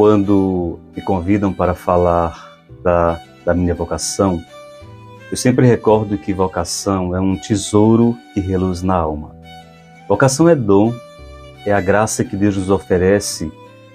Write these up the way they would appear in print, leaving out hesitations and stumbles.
Quando me convidam para falar da minha vocação, eu sempre recordo que vocação é um tesouro que reluz na alma. Vocação é dom, é a graça que Deus nos oferece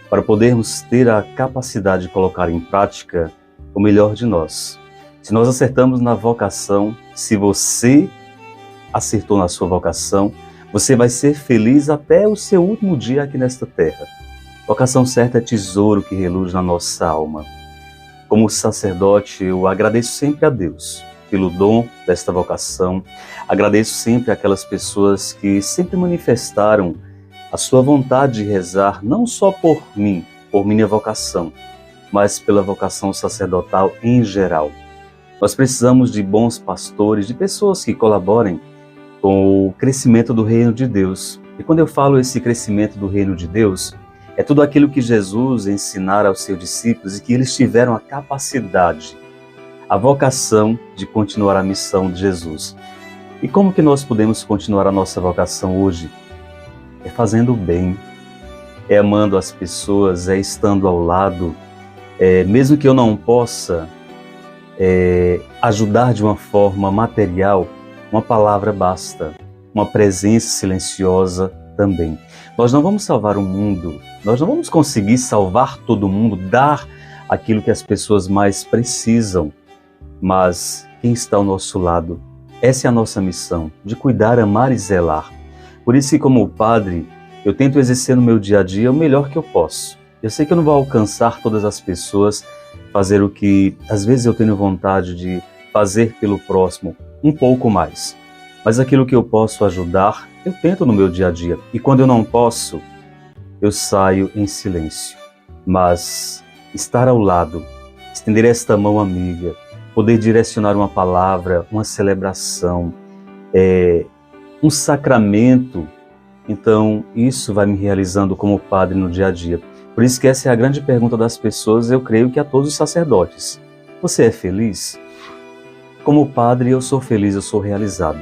para podermos ter a capacidade de colocar em prática o melhor de nós. Se nós acertamos na vocação, se você acertou na sua vocação, você vai ser feliz até o seu último dia aqui nesta terra. Vocação certa é tesouro que reluz na nossa alma. Como sacerdote, eu agradeço sempre a Deus pelo dom desta vocação. Agradeço sempre aquelas pessoas que sempre manifestaram a sua vontade de rezar, não só por mim, por minha vocação, mas pela vocação sacerdotal em geral. Nós precisamos de bons pastores, de pessoas que colaborem com o crescimento do reino de Deus. E quando eu falo esse crescimento do reino de Deus, é tudo aquilo que Jesus ensinara aos seus discípulos e que eles tiveram a capacidade, a vocação de continuar a missão de Jesus. E como que nós podemos continuar a nossa vocação hoje? É fazendo o bem, é amando as pessoas, é estando ao lado, mesmo que eu não possa ajudar de uma forma material, uma palavra basta, uma presença silenciosa também. Nós não vamos salvar o mundo, nós não vamos conseguir salvar todo mundo, dar aquilo que as pessoas mais precisam, mas quem está ao nosso lado, essa é a nossa missão, de cuidar, amar e zelar. Por isso que como padre, eu tento exercer no meu dia a dia o melhor que eu posso. Eu sei que eu não vou alcançar todas as pessoas, fazer o que às vezes eu tenho vontade de fazer pelo próximo, um pouco mais. Mas aquilo que eu posso ajudar, eu tento no meu dia a dia. E quando eu não posso, eu saio em silêncio. Mas estar ao lado, estender esta mão amiga, poder direcionar uma palavra, uma celebração, um sacramento, então isso vai me realizando como padre no dia a dia. Por isso que essa é a grande pergunta das pessoas, eu creio que a todos os sacerdotes. Você é feliz? Como padre eu sou feliz, eu sou realizado.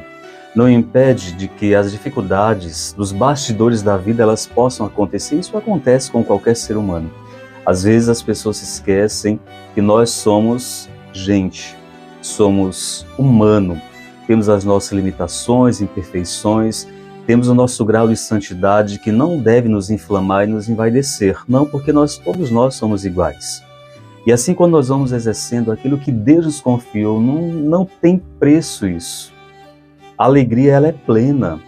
Não impede de que as dificuldades dos bastidores da vida elas possam acontecer, isso acontece com qualquer ser humano. Às vezes as pessoas se esquecem que nós somos gente, somos humano, temos as nossas limitações, imperfeições, temos o nosso grau de santidade que não deve nos inflamar e nos envaidecer, não, porque todos nós somos iguais. E assim quando nós vamos exercendo aquilo que Deus nos confiou, não tem preço isso. A alegria ela é plena,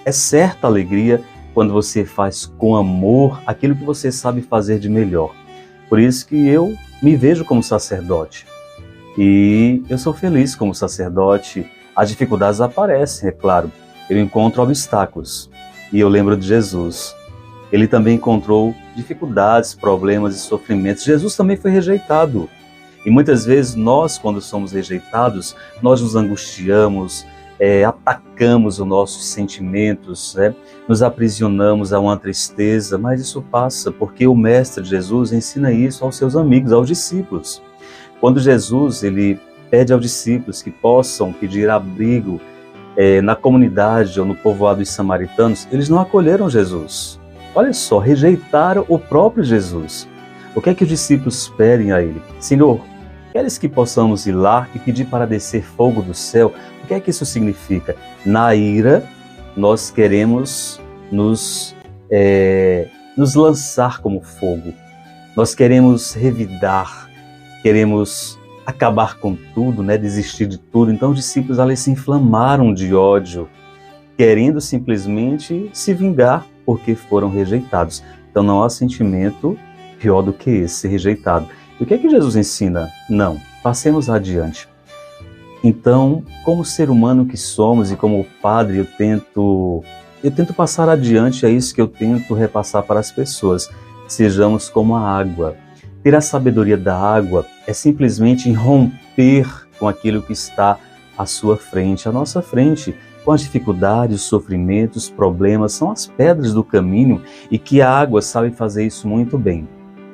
é certa a alegria quando você faz com amor aquilo que você sabe fazer de melhor. Por isso que eu me vejo como sacerdote. E eu sou feliz como sacerdote. As dificuldades aparecem, é claro. Eu encontro obstáculos. E eu lembro de Jesus. Ele também encontrou dificuldades, problemas e sofrimentos. Jesus também foi rejeitado. E muitas vezes nós, quando somos rejeitados, nós nos angustiamos, atacamos os nossos sentimentos, nos aprisionamos a uma tristeza, mas isso passa, porque o Mestre Jesus ensina isso aos seus amigos, aos discípulos. Quando Jesus ele pede aos discípulos que possam pedir abrigo na comunidade ou no povoado dos samaritanos, eles não acolheram Jesus. Olha só, rejeitaram o próprio Jesus. O que é que os discípulos pedem a ele? Senhor, queres que possamos ir lá e pedir para descer fogo do céu? O que é que isso significa? Na ira, nós queremos nos lançar como fogo. Nós queremos revidar, queremos acabar com tudo, desistir de tudo. Então os discípulos ali se inflamaram de ódio, querendo simplesmente se vingar porque foram rejeitados. Então não há sentimento pior do que esse, ser rejeitado. E o que é que Jesus ensina? Não, passemos adiante. Então, como ser humano que somos e como padre, eu tento passar adiante, é isso que eu tento repassar para as pessoas. Sejamos como a água. Ter a sabedoria da água é simplesmente romper com aquilo que está à sua frente, à nossa frente, com as dificuldades, os sofrimentos, os problemas, são as pedras do caminho e que a água sabe fazer isso muito bem.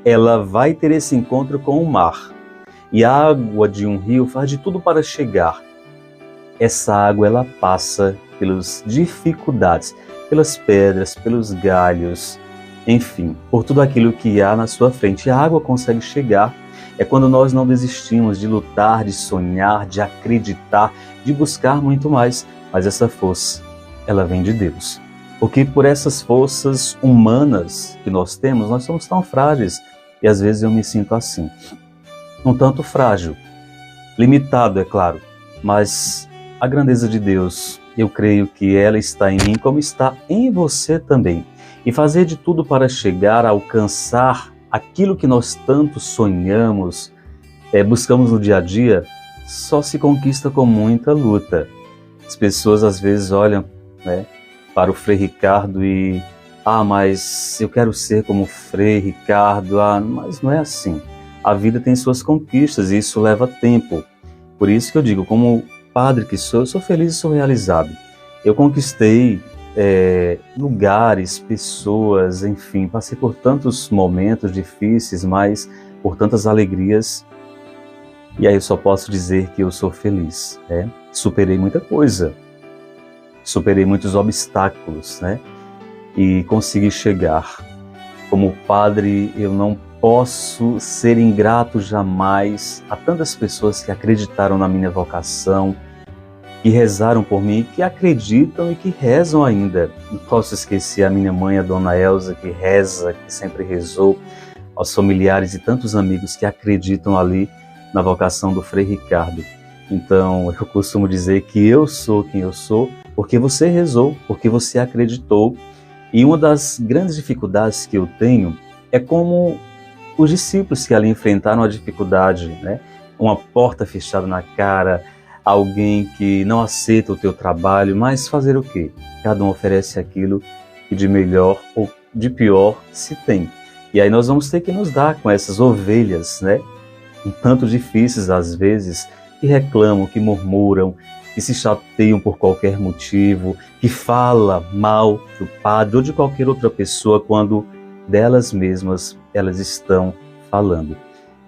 Ela vai ter esse encontro com o mar. E a água de um rio faz de tudo para chegar. Essa água ela passa pelas dificuldades, pelas pedras, pelos galhos, enfim, por tudo aquilo que há na sua frente. A água consegue chegar. É quando nós não desistimos de lutar, de sonhar, de acreditar, de buscar muito mais. Mas essa força, ela vem de Deus. Porque por essas forças humanas que nós temos, nós somos tão frágeis. E às vezes eu me sinto assim. Um tanto frágil. Limitado, é claro. Mas a grandeza de Deus, eu creio que ela está em mim como está em você também. E fazer de tudo para chegar a alcançar aquilo que nós tanto sonhamos, buscamos no dia a dia, só se conquista com muita luta. As pessoas às vezes olham, né, para o Frei Ricardo e mas eu quero ser como o Frei Ricardo, mas não é assim. A vida tem suas conquistas e isso leva tempo. Por isso que eu digo, como padre que sou, eu sou feliz e sou realizado. Eu conquistei lugares, pessoas, enfim, passei por tantos momentos difíceis, mas por tantas alegrias. E aí eu só posso dizer que eu sou feliz, né? Superei muita coisa, superei muitos obstáculos, né? E consegui chegar. Como padre, eu não posso ser ingrato jamais a tantas pessoas que acreditaram na minha vocação, que rezaram por mim, que acreditam e que rezam ainda. Não posso esquecer a minha mãe, a dona Elza, que reza, que sempre rezou, aos familiares e tantos amigos que acreditam ali na vocação do Frei Ricardo. Então, eu costumo dizer que eu sou quem eu sou porque você rezou, porque você acreditou. E uma das grandes dificuldades que eu tenho é como os discípulos que ali enfrentaram a dificuldade, né? Uma porta fechada na cara, alguém que não aceita o teu trabalho, mas fazer o quê? Cada um oferece aquilo que de melhor ou de pior se tem. E aí nós vamos ter que nos dar com essas ovelhas, né? Um tanto difíceis às vezes, que reclamam, que murmuram, que se chateiam por qualquer motivo, que fala mal do padre ou de qualquer outra pessoa quando delas mesmas elas estão falando.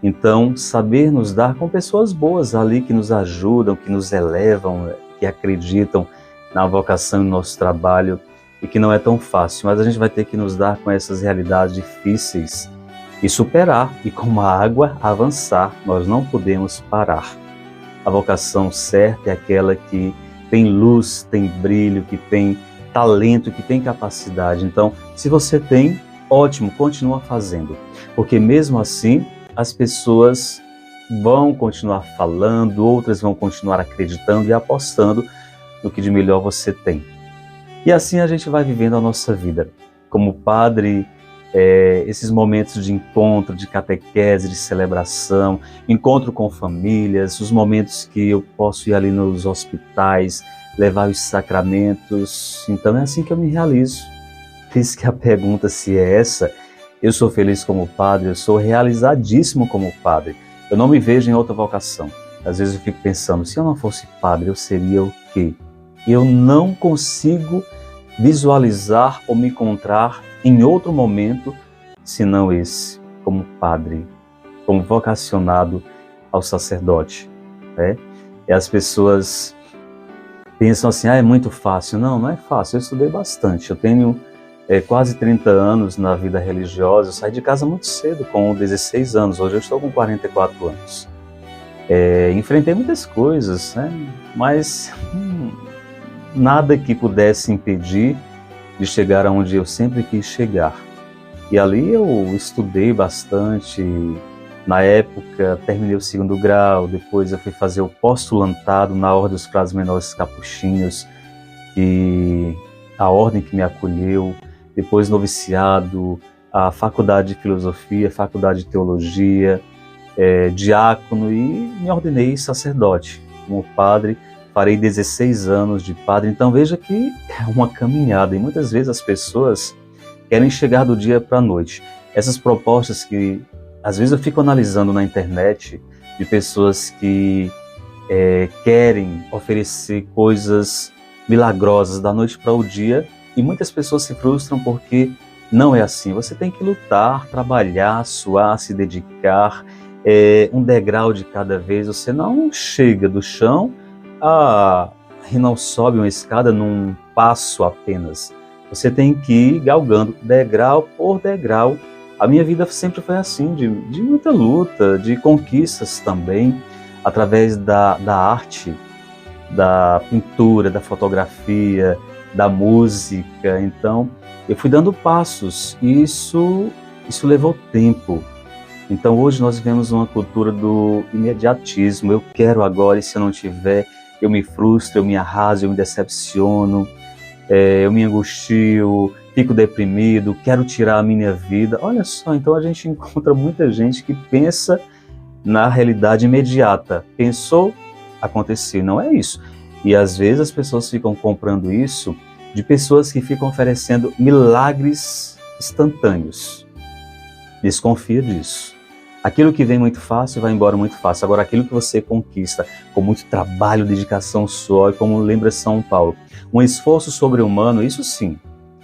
Então, saber nos dar com pessoas boas ali que nos ajudam, que nos elevam, que acreditam na vocação e no nosso trabalho e que não é tão fácil, mas a gente vai ter que nos dar com essas realidades difíceis e superar e como a água avançar, nós não podemos parar. A vocação certa é aquela que tem luz, tem brilho, que tem talento, que tem capacidade. Então, se você tem, ótimo, continua fazendo, porque mesmo assim as pessoas vão continuar falando, outras vão continuar acreditando e apostando no que de melhor você tem. E assim a gente vai vivendo a nossa vida. Como padre, esses momentos de encontro, de catequese, de celebração, encontro com famílias, os momentos que eu posso ir ali nos hospitais, levar os sacramentos. Então é assim que eu me realizo. Fiz que a pergunta se é essa, eu sou feliz como padre, eu sou realizadíssimo como padre. Eu não me vejo em outra vocação. Às vezes eu fico pensando, se eu não fosse padre, eu seria o quê? Eu não consigo visualizar ou me encontrar em outro momento, senão esse, como padre, como vocacionado ao sacerdote. Né? E as pessoas pensam assim, é muito fácil. Não, não é fácil, eu estudei bastante. Eu tenho quase 30 anos na vida religiosa, eu saí de casa muito cedo, com 16 anos, hoje eu estou com 44 anos. Enfrentei muitas coisas, né? Mas nada que pudesse impedir de chegar aonde eu sempre quis chegar. E ali eu estudei bastante, na época terminei o 2º grau, depois eu fui fazer o postulantado na Ordem dos Frades Menores Capuchinhos, e a ordem que me acolheu, depois noviciado, a faculdade de filosofia, faculdade de teologia, diácono, e me ordenei sacerdote. Como padre, farei 16 anos de padre, então veja que é uma caminhada, e muitas vezes as pessoas querem chegar do dia para a noite. Essas propostas que, às vezes eu fico analisando na internet, de pessoas que querem oferecer coisas milagrosas da noite para o dia, e muitas pessoas se frustram porque não é assim. Você tem que lutar, trabalhar, suar, se dedicar, um degrau de cada vez. Você não chega do chão e não sobe uma escada num passo apenas. Você tem que ir galgando degrau por degrau. A minha vida sempre foi assim, de muita luta, de conquistas também, através da arte, da pintura, da fotografia, da música. Então, eu fui dando passos e isso levou tempo. Então, hoje nós vivemos uma cultura do imediatismo. Eu quero agora e se eu não tiver, eu me frustro, eu me arraso, eu me decepciono, eu me angustio, fico deprimido, quero tirar a minha vida. Olha só, então a gente encontra muita gente que pensa na realidade imediata. Pensou, aconteceu. Não é isso. E às vezes as pessoas ficam comprando isso de pessoas que ficam oferecendo milagres instantâneos. Desconfia disso. Aquilo que vem muito fácil vai embora muito fácil. Agora, aquilo que você conquista com muito trabalho, dedicação, suor, como lembra São Paulo, um esforço sobre-humano, isso sim,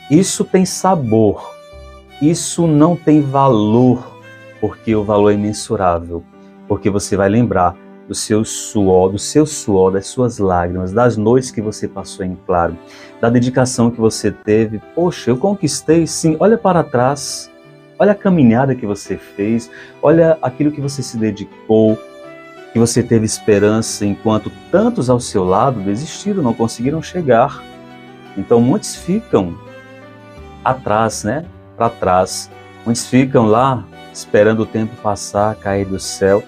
isso tem sabor, isso não tem valor, porque o valor é imensurável, porque você vai lembrar do seu suor, das suas lágrimas, das noites que você passou em claro, da dedicação que você teve. Poxa, eu conquistei, sim, olha para trás. Olha a caminhada que você fez, olha aquilo que você se dedicou, que você teve esperança, enquanto tantos ao seu lado desistiram, não conseguiram chegar. Então muitos ficam atrás, né? Para trás. Muitos ficam lá esperando o tempo passar, cair do céu,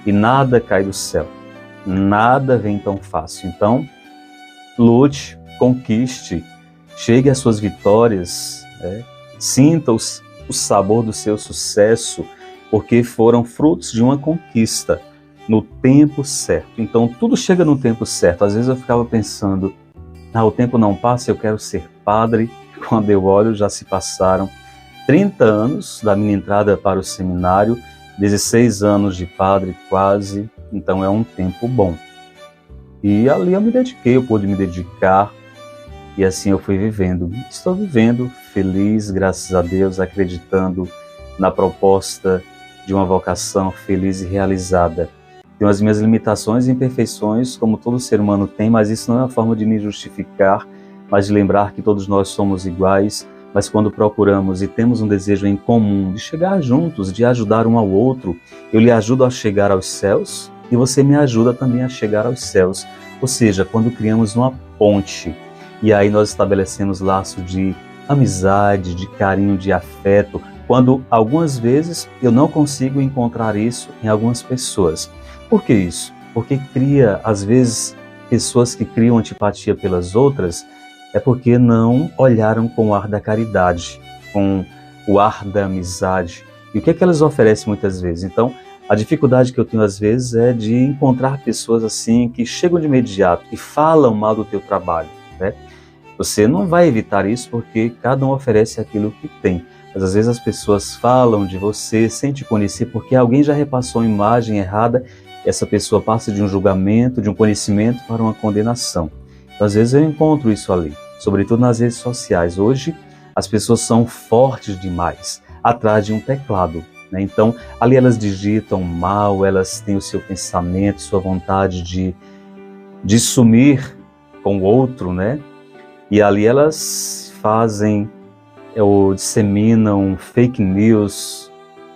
e nada cai do céu. Nada vem tão fácil. Então, lute, conquiste, chegue às suas vitórias, sinta-os o sabor do seu sucesso, porque foram frutos de uma conquista no tempo certo. Então tudo chega no tempo certo. Às vezes eu ficava pensando, o tempo não passa, eu quero ser padre. Quando eu olho, já se passaram 30 anos da minha entrada para o seminário, 16 anos de padre quase, então é um tempo bom. E ali eu me dediquei, eu pude me dedicar, e assim eu fui vivendo. Estou vivendo feliz, graças a Deus, acreditando na proposta de uma vocação feliz e realizada. Tenho as minhas limitações e imperfeições, como todo ser humano tem, mas isso não é uma forma de me justificar, mas de lembrar que todos nós somos iguais, mas quando procuramos e temos um desejo em comum de chegar juntos, de ajudar um ao outro, eu lhe ajudo a chegar aos céus e você me ajuda também a chegar aos céus. Ou seja, quando criamos uma ponte, e aí nós estabelecemos laço de amizade, de carinho, de afeto, quando algumas vezes eu não consigo encontrar isso em algumas pessoas. Por que isso? Porque cria, às vezes, pessoas que criam antipatia pelas outras, é porque não olharam com o ar da caridade, com o ar da amizade. E o que é que elas oferecem muitas vezes? Então, a dificuldade que eu tenho às vezes é de encontrar pessoas assim que chegam de imediato e falam mal do teu trabalho, né? Você não vai evitar isso porque cada um oferece aquilo que tem. Mas às vezes as pessoas falam de você sem te conhecer porque alguém já repassou uma imagem errada. Essa pessoa passa de um julgamento, de um conhecimento para uma condenação. Então, às vezes eu encontro isso ali, sobretudo nas redes sociais. Hoje as pessoas são fortes demais atrás de um teclado, né? Então ali elas digitam mal, elas têm o seu pensamento, sua vontade de sumir com o outro, né? E ali elas fazem ou disseminam fake news,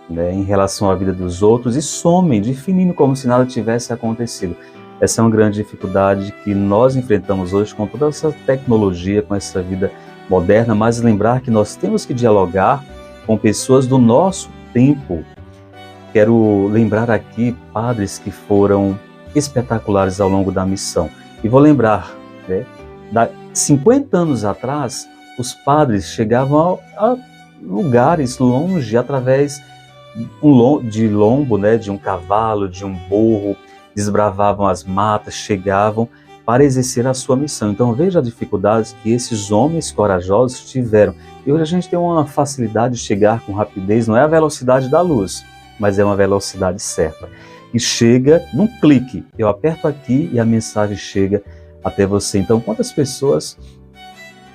né, em relação à vida dos outros e somem de fininho como se nada tivesse acontecido. Essa é uma grande dificuldade que nós enfrentamos hoje com toda essa tecnologia, com essa vida moderna, mas lembrar que nós temos que dialogar com pessoas do nosso tempo. Quero lembrar aqui padres que foram espetaculares ao longo da missão. E vou lembrar, né, 50 anos atrás, os padres chegavam a lugares longe através de lombo, né, de um cavalo, de um burro, desbravavam as matas, chegavam para exercer a sua missão. Então veja as dificuldades que esses homens corajosos tiveram. E hoje a gente tem uma facilidade de chegar com rapidez, não é a velocidade da luz, mas é uma velocidade certa. E chega num clique, eu aperto aqui e a mensagem chega até você. Então, quantas pessoas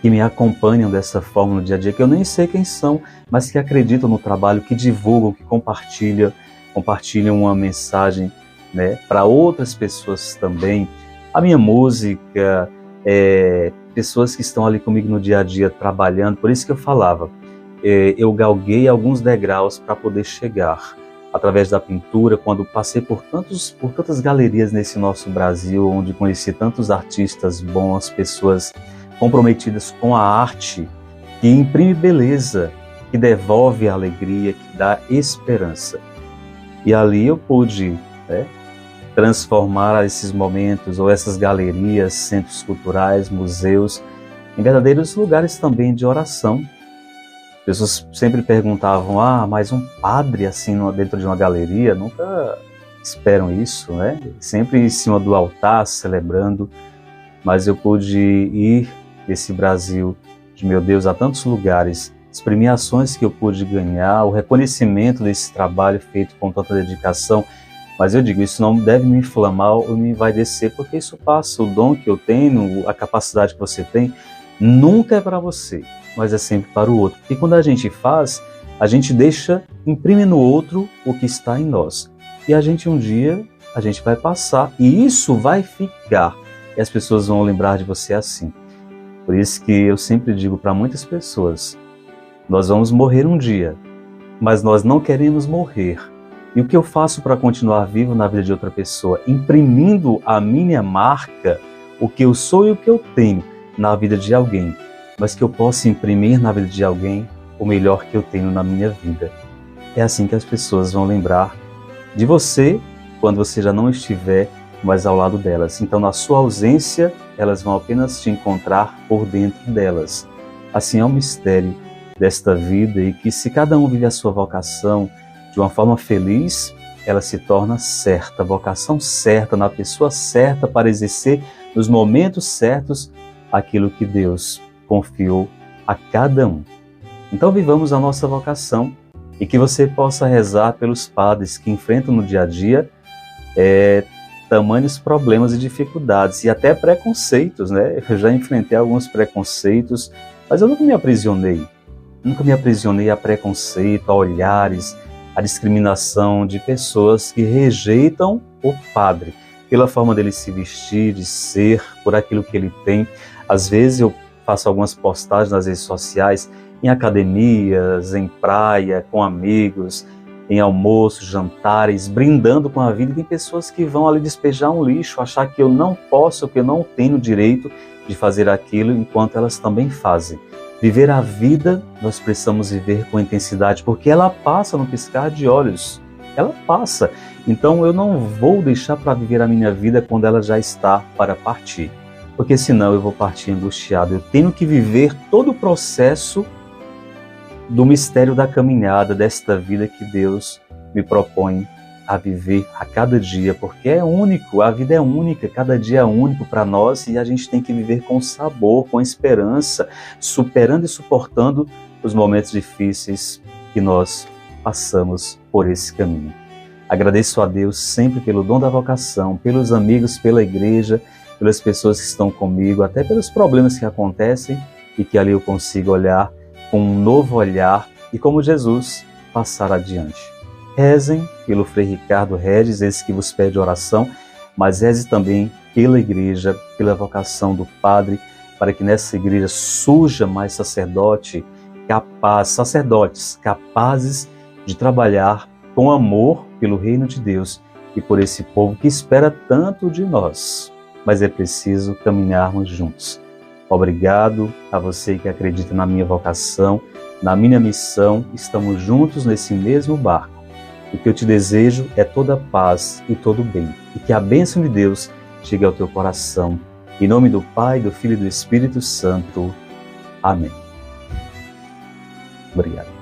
que me acompanham dessa forma no dia a dia, que eu nem sei quem são, mas que acreditam no trabalho, que divulgam, que compartilham uma mensagem, né, para outras pessoas também. A minha música, pessoas que estão ali comigo no dia a dia trabalhando. Por isso que eu falava, eu galguei alguns degraus para poder chegar através da pintura, quando passei por tantas galerias nesse nosso Brasil, onde conheci tantos artistas bons, pessoas comprometidas com a arte, que imprime beleza, que devolve alegria, que dá esperança. E ali eu pude transformar esses momentos, ou essas galerias, centros culturais, museus, em verdadeiros lugares também de oração. Pessoas sempre perguntavam, mas um padre assim dentro de uma galeria? Nunca esperam isso, né? Sempre em cima do altar, celebrando. Mas eu pude ir nesse Brasil, de meu Deus, a tantos lugares, as premiações que eu pude ganhar, o reconhecimento desse trabalho feito com tanta dedicação. Mas eu digo, isso não deve me inflamar ou me envaidecer, porque isso passa. O dom que eu tenho, a capacidade que você tem, nunca é para você, mas é sempre para o outro. Porque quando a gente faz, a gente imprime no outro o que está em nós. E um dia, a gente vai passar, e isso vai ficar. E as pessoas vão lembrar de você assim. Por isso que eu sempre digo para muitas pessoas, nós vamos morrer um dia, mas nós não queremos morrer. E o que eu faço para continuar vivo na vida de outra pessoa? Imprimindo a minha marca, o que eu sou e o que eu tenho na vida de alguém, mas que eu possa imprimir na vida de alguém o melhor que eu tenho na minha vida. É assim que as pessoas vão lembrar de você quando você já não estiver mais ao lado delas. Então, na sua ausência, elas vão apenas te encontrar por dentro delas. Assim é o mistério desta vida, e que se cada um vive a sua vocação de uma forma feliz, ela se torna certa, a vocação certa, na pessoa certa, para exercer nos momentos certos aquilo que Deus confiou a cada um. Então vivamos a nossa vocação, e que você possa rezar pelos padres que enfrentam no dia a dia tamanhos problemas e dificuldades, e até preconceitos, né? Eu já enfrentei alguns preconceitos, mas eu nunca me aprisionei a preconceito, a olhares, a discriminação de pessoas que rejeitam o padre, pela forma dele se vestir, de ser, por aquilo que ele tem. Às vezes eu faço algumas postagens nas redes sociais, em academias, em praia, com amigos, em almoços, jantares, brindando com a vida. E tem pessoas que vão ali despejar um lixo, achar que eu não posso, que eu não tenho direito de fazer aquilo, enquanto elas também fazem. Viver a vida, nós precisamos viver com intensidade, porque ela passa no piscar de olhos. Ela passa. Então eu não vou deixar para viver a minha vida quando ela já está para partir, porque senão eu vou partir angustiado. Eu tenho que viver todo o processo do mistério da caminhada, desta vida que Deus me propõe a viver a cada dia, porque é único, a vida é única, cada dia é único para nós, e a gente tem que viver com sabor, com esperança, superando e suportando os momentos difíceis que nós passamos por esse caminho. Agradeço a Deus sempre pelo dom da vocação, pelos amigos, pela igreja, pelas pessoas que estão comigo, até pelos problemas que acontecem, e que ali eu consigo olhar com um novo olhar e, como Jesus, passar adiante. Rezem pelo Frei Ricardo Regis, esse que vos pede oração, mas reze também pela igreja, pela vocação do padre, para que nessa igreja surja mais sacerdotes capazes de trabalhar com amor pelo reino de Deus e por esse povo que espera tanto de nós. Mas é preciso caminharmos juntos. Obrigado a você que acredita na minha vocação, na minha missão. Estamos juntos nesse mesmo barco. O que eu te desejo é toda paz e todo bem, e que a bênção de Deus chegue ao teu coração. Em nome do Pai, do Filho e do Espírito Santo. Amém. Obrigado.